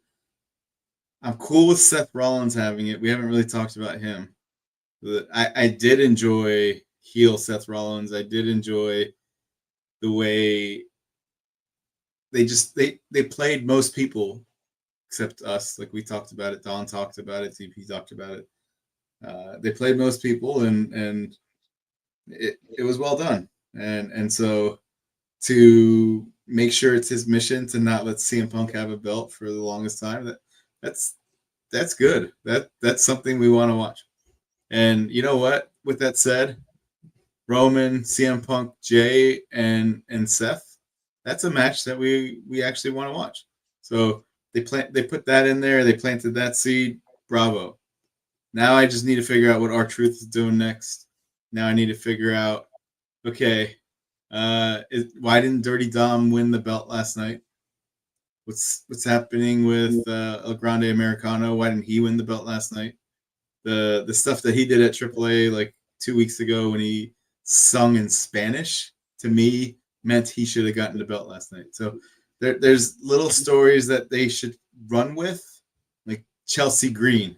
I'm cool with Seth Rollins having it. We haven't really talked about him. But I did enjoy heel Seth Rollins. I did enjoy the way they played most people except us. Like, we talked about it. Don talked about it. TP talked about it. They played most people, and it was well done. And so to make sure it's his mission to not let CM Punk have a belt for the longest time. That's good. That's something we want to watch. And you know what? With that said, Roman, CM Punk, Jay, and Seth, that's a match that we actually want to watch. So they put that in there. They planted that seed. Bravo. Now I just need to figure out what R-Truth is doing next. Now I need to figure out, okay, why didn't Dirty Dom win the belt last night? What's happening with El Grande Americano? Why didn't he win the belt last night? The stuff that he did at AAA like 2 weeks ago when he sung in Spanish, to me, meant he should have gotten the belt last night. So there's little stories that they should run with, like Chelsea Green.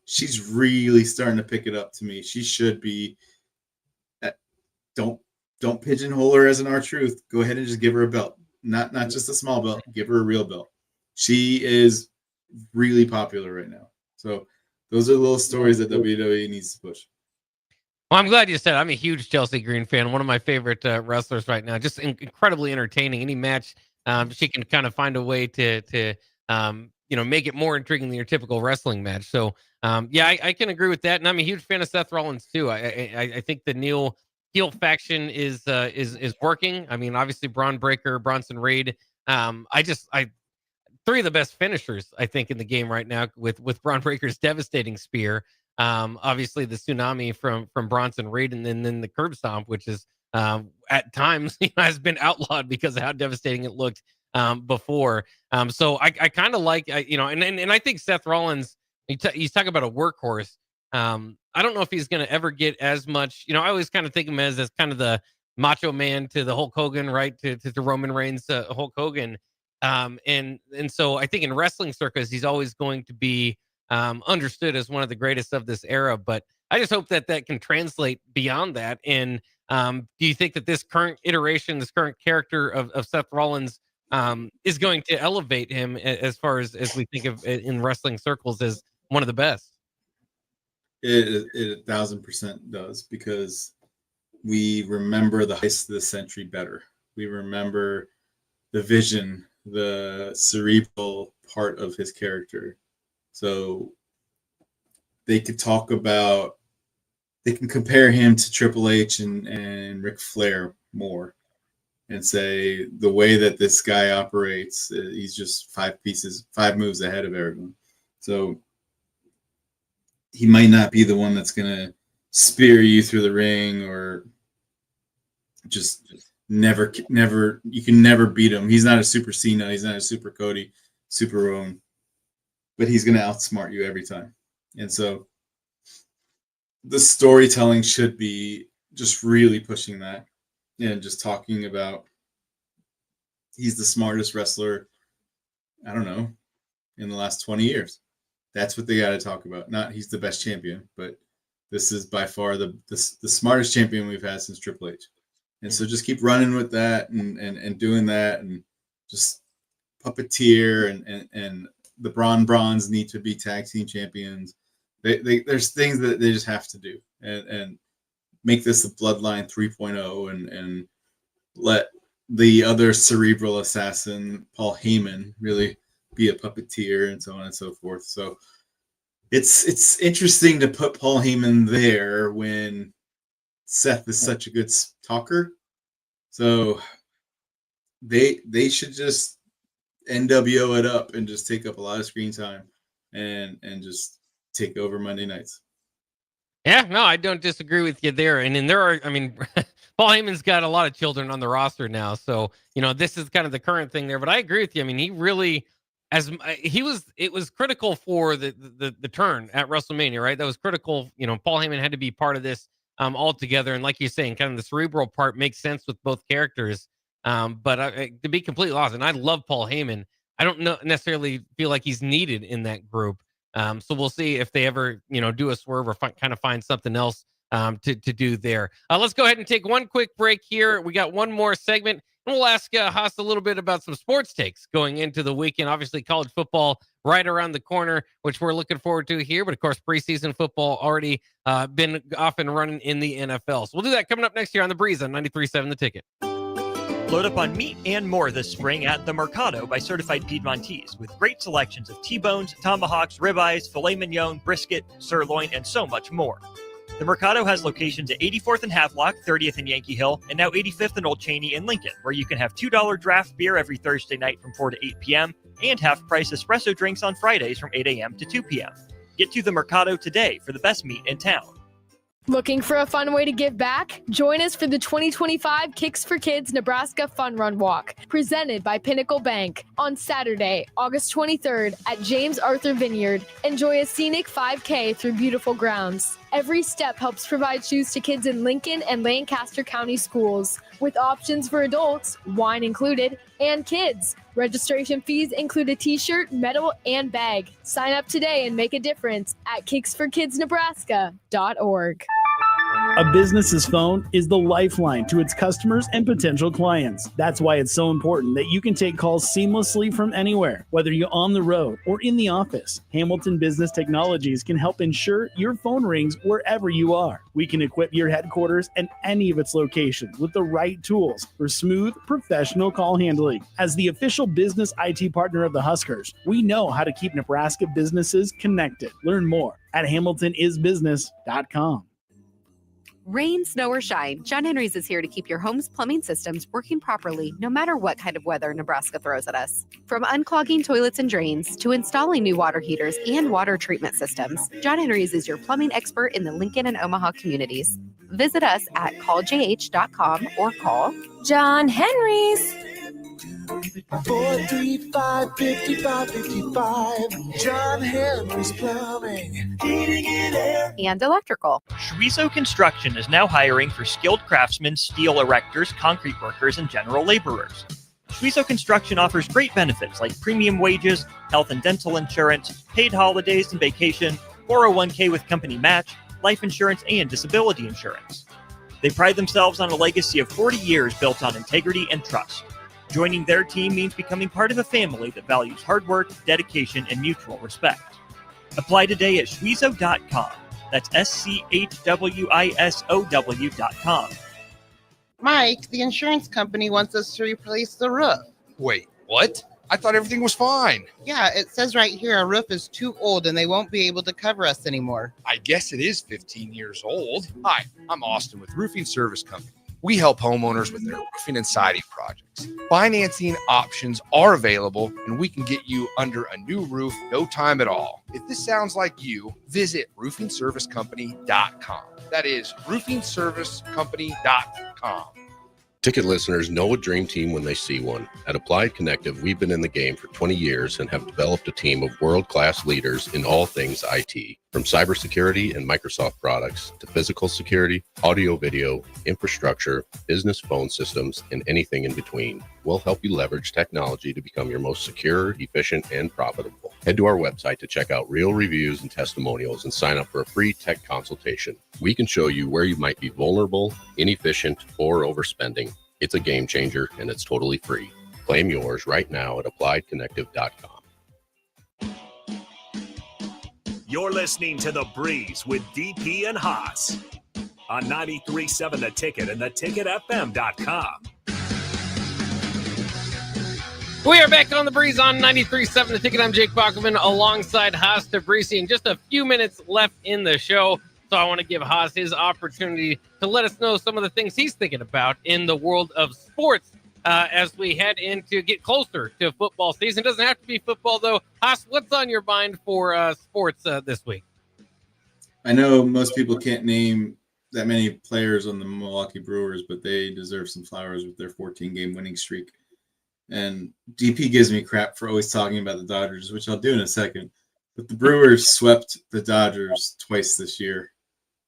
She's really starting to pick it up to me. She should be. Don't pigeonhole her as an R-Truth. Go ahead and just give her a belt. Not just a small belt. Give her a real belt. She is really popular right now. So those are little stories that WWE needs to push. Well, I'm glad you said it. I'm a huge Chelsea Green fan. One of my favorite wrestlers right now. Just incredibly entertaining. Any match, she can kind of find a way to make it more intriguing than your typical wrestling match. So, I can agree with that. And I'm a huge fan of Seth Rollins too. I think the heel faction is working. I mean, obviously Braun Breaker, Bronson Reed. Three of the best finishers I think in the game right now with Braun Breaker's devastating spear. Obviously the tsunami from Bronson Reed, and then the curb stomp, which is at times has been outlawed because of how devastating it looked before. So I kind of like and I think Seth Rollins. He's talking about a workhorse. I don't know if he's going to ever get as much. I always kind of think of him as kind of the Macho Man to the Hulk Hogan, right? To Roman Reigns, Hulk Hogan. And so I think in wrestling circles, he's always going to be understood as one of the greatest of this era. But I just hope that can translate beyond that. And do you think that this current iteration, this current character of Seth Rollins is going to elevate him as far as we think of in wrestling circles as one of the best? It 1,000% does, because we remember the heist of the century better. We remember the vision, the cerebral part of his character. So they can compare him to Triple H and Ric Flair more, and say the way that this guy operates, he's just 5 moves ahead of everyone. So he might not be the one that's going to spear you through the ring, or just never, you can never beat him. He's not a Super Cena. He's not a Super Cody, Super Rowan, but he's going to outsmart you every time. And so the storytelling should be just really pushing that, and just talking about he's the smartest wrestler, I don't know, in the last 20 years. That's what they got to talk about. Not he's the best champion, but this is by far the smartest champion we've had since Triple H. And so just keep running with that and doing that, and just puppeteer, and the Bronze need to be tag team champions. There's things that they just have to do, and make this a Bloodline 3.0, and let the other cerebral assassin, Paul Heyman, really be a puppeteer, and so on and so forth. So it's interesting to put Paul Heyman there when Seth is such a good talker. So they should just NWO it up and just take up a lot of screen time and just take over Monday nights. Yeah, no, I don't disagree with you there. And then Paul Heyman's got a lot of children on the roster now. So, this is kind of the current thing there. But I agree with you. I mean, he really, it was critical for the turn at WrestleMania, right? That was critical. Paul Heyman had to be part of this altogether. And like you're saying, kind of the cerebral part makes sense with both characters. But to be completely honest, and I love Paul Heyman, I don't necessarily feel like he's needed in that group. So we'll see if they ever, do a swerve or kind of find something else to do there. Let's go ahead and take one quick break here. We got one more segment, and we'll ask Hoss a little bit about some sports takes going into the weekend. Obviously, college football right around the corner, which we're looking forward to here. But of course, preseason football already been off and running in the NFL. So we'll do that coming up next year on The Breeze on 93.7 The Ticket. Load up on meat and more this spring at The Mercado by Certified Piedmontese, with great selections of T-bones, tomahawks, ribeyes, filet mignon, brisket, sirloin, and so much more. The Mercado has locations at 84th and Havelock, 30th and Yankee Hill, and now 85th and Old Cheney in Lincoln, where you can have $2 draft beer every Thursday night from 4 to 8 p.m. and half-price espresso drinks on Fridays from 8 a.m. to 2 p.m. Get to The Mercado today for the best meat in town. Looking for a fun way to give back? Join us for the 2025 Kicks for Kids Nebraska Fun Run Walk, presented by Pinnacle Bank, on Saturday, August 23rd at James Arthur Vineyard. Enjoy a scenic 5K through beautiful grounds. Every step helps provide shoes to kids in Lincoln and Lancaster County schools, with options for adults, wine included, and kids. Registration fees include a t-shirt, medal, and bag. Sign up today and make a difference at kicksforkidsnebraska.org. A business's phone is the lifeline to its customers and potential clients. That's why it's so important that you can take calls seamlessly from anywhere, whether you're on the road or in the office. Hamilton Business Technologies can help ensure your phone rings wherever you are. We can equip your headquarters and any of its locations with the right tools for smooth, professional call handling. As the official business IT partner of the Huskers, we know how to keep Nebraska businesses connected. Learn more at hamiltonisbusiness.com. Rain, snow, or shine, John Henry's is here to keep your home's plumbing systems working properly no matter what kind of weather Nebraska throws at us. From unclogging toilets and drains to installing new water heaters and water treatment systems, John Henry's is your plumbing expert in the Lincoln and Omaha communities. Visit us at calljh.com or call John Henry's. 435-5555. John Henry's Plumbing, Heating and Air. And electrical. Schweizo Construction is now hiring for skilled craftsmen, steel erectors, concrete workers, and general laborers. Schweizo Construction offers great benefits like premium wages, health and dental insurance, paid holidays and vacation, 401k with company match, life insurance, and disability insurance. They pride themselves on a legacy of 40 years built on integrity and trust. Joining their team means becoming part of a family that values hard work, dedication, and mutual respect. Apply today at schweizo.com. That's SCHWISOW.com. Mike, the insurance company wants us to replace the roof. Wait, what? I thought everything was fine. Yeah, it says right here our roof is too old and they won't be able to cover us anymore. I guess it is 15 years old. Hi, I'm Austin with Roofing Service Company. We help homeowners with their roofing and siding projects. Financing options are available, and we can get you under a new roof no time at all. If this sounds like you, visit roofingservicecompany.com. That is roofingservicecompany.com. Ticket listeners know a dream team when they see one. At Applied Connective, we've been in the game for 20 years and have developed a team of world-class leaders in all things IT. From cybersecurity and Microsoft products to physical security, audio, video, infrastructure, business phone systems, and anything in between. We'll help you leverage technology to become your most secure, efficient, and profitable. Head to our website to check out real reviews and testimonials and sign up for a free tech consultation. We can show you where you might be vulnerable, inefficient, or overspending. It's a game changer, and it's totally free. Claim yours right now at appliedconnective.com. You're listening to The Breeze with DP and Hoss on 93.7 The Ticket and theticketfm.com. We are back on The Breeze on 93.7 The Ticket. I'm Jake Bachman alongside Hoss Tabrizi, and just a few minutes left in the show. So I want to give Hoss his opportunity to let us know some of the things he's thinking about in the world of sports as we head into get closer to football season. Doesn't have to be football, though. Hoss, what's on your mind for sports this week? I know most people can't name that many players on the Milwaukee Brewers, but they deserve some flowers with their 14-game winning streak. And DP gives me crap for always talking about the Dodgers, which I'll do in a second. But the Brewers swept the Dodgers twice this year.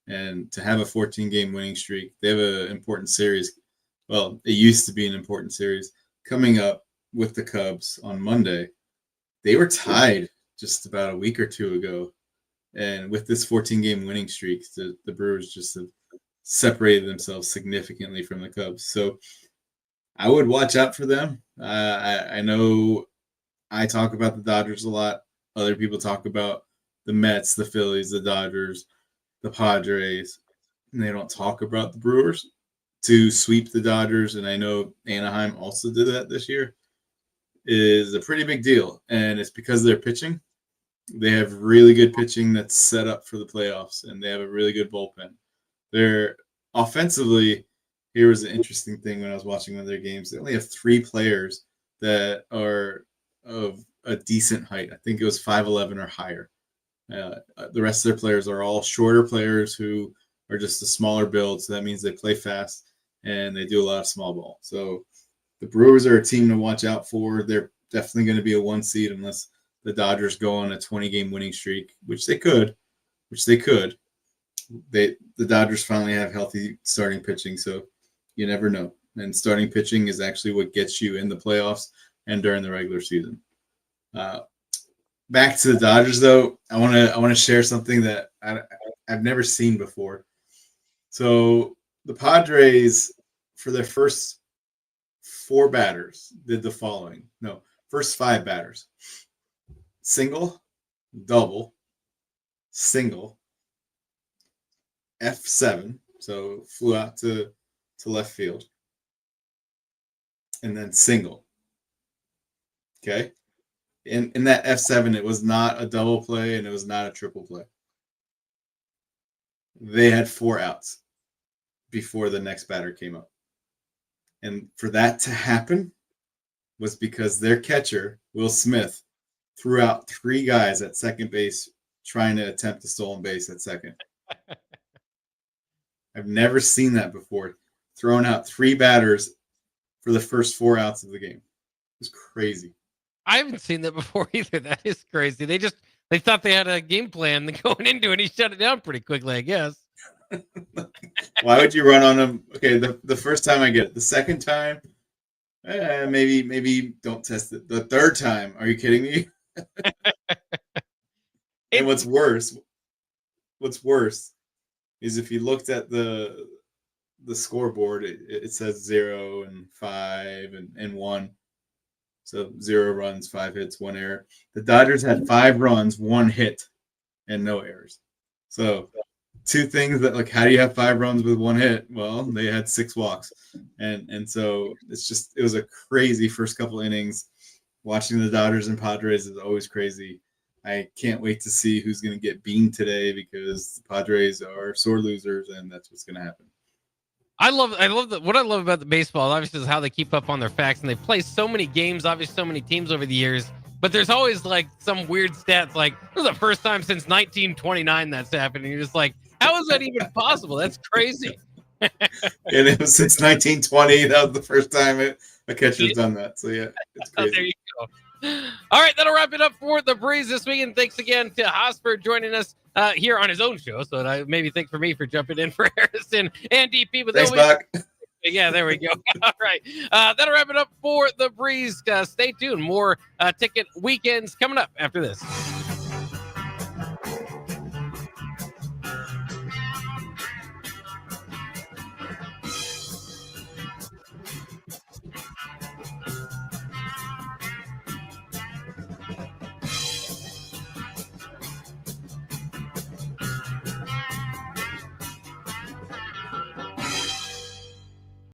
And to have a 14-game winning streak, they have an important series. Well, it used to be an important series coming up with the Cubs on Monday. They were tied just about a week or two ago. And with this 14-game winning streak, the Brewers just have separated themselves significantly from the Cubs. So I would watch out for them. I know I talk about the Dodgers a lot. Other people talk about the Mets, the Phillies, the Dodgers, the Padres, and they don't talk about the Brewers. to sweep the Dodgers, and I know Anaheim also did that this year, is a pretty big deal. And it's because of their pitching. They have really good pitching that's set up for the playoffs, and they have a really good bullpen. They're offensively, here was an interesting thing when I was watching one of their games. They only have 3 players that are of a decent height. I think it was 5'11" or higher. The rest of their players are all shorter players who are just a smaller build, so that means they play fast and they do a lot of small ball. So the Brewers are a team to watch out for. They're definitely going to be a 1 seed unless the Dodgers go on a 20-game winning streak, which they could. The Dodgers finally have healthy starting pitching, so you never know. And starting pitching is actually what gets you in the playoffs and during the regular season. Back to the Dodgers, though, I want to share something that I've never seen before. So the Padres, for their first 4 batters, did the following. No, first 5 batters: single, double, single, F7, so flew out to left field, and then single. Okay? In that F7, it was not a double play and it was not a triple play. They had 4 outs before the next batter came up. And for that to happen was because their catcher, Will Smith, threw out 3 guys at second base trying to attempt a stolen base at second. I've never seen that before. Throwing out 3 batters for the first 4 outs of the game. It was crazy. I haven't seen that before either. That is crazy. They thought they had a game plan going into it. He shut it down pretty quickly, I guess. Why would you run on him? Okay, the first time I get it. The second time, maybe don't test it. The third time, are you kidding me? And what's worse is if you looked at the scoreboard, it says 0 and 5 and 1. So 0 runs, 5 hits, 1 error. The Dodgers had 5 runs, 1 hit, and no errors. So 2 things that, like, how do you have 5 runs with 1 hit? Well, they had 6 walks. And so it was a crazy first couple innings. Watching the Dodgers and Padres is always crazy. I can't wait to see who's going to get beamed today because the Padres are sore losers, and that's what's going to happen. What I love about the baseball, obviously, is how they keep up on their facts, and they play so many games, obviously, so many teams over the years. But there's always like some weird stats, like this is the first time since 1929 that's happened. And you're just like, how is that even possible? That's crazy. And it was since 1920. That was the first time a catcher's done that. So yeah, it's crazy. There you go. All right, that'll wrap it up for the Breeze this week. And thanks again to Hoss for joining us here on his own show. So maybe thanks for me for jumping in for Harrison and DP. But thanks, Buck. Yeah, there we go. All right. That'll wrap it up for the Breeze. Stay tuned. More ticket weekends coming up after this.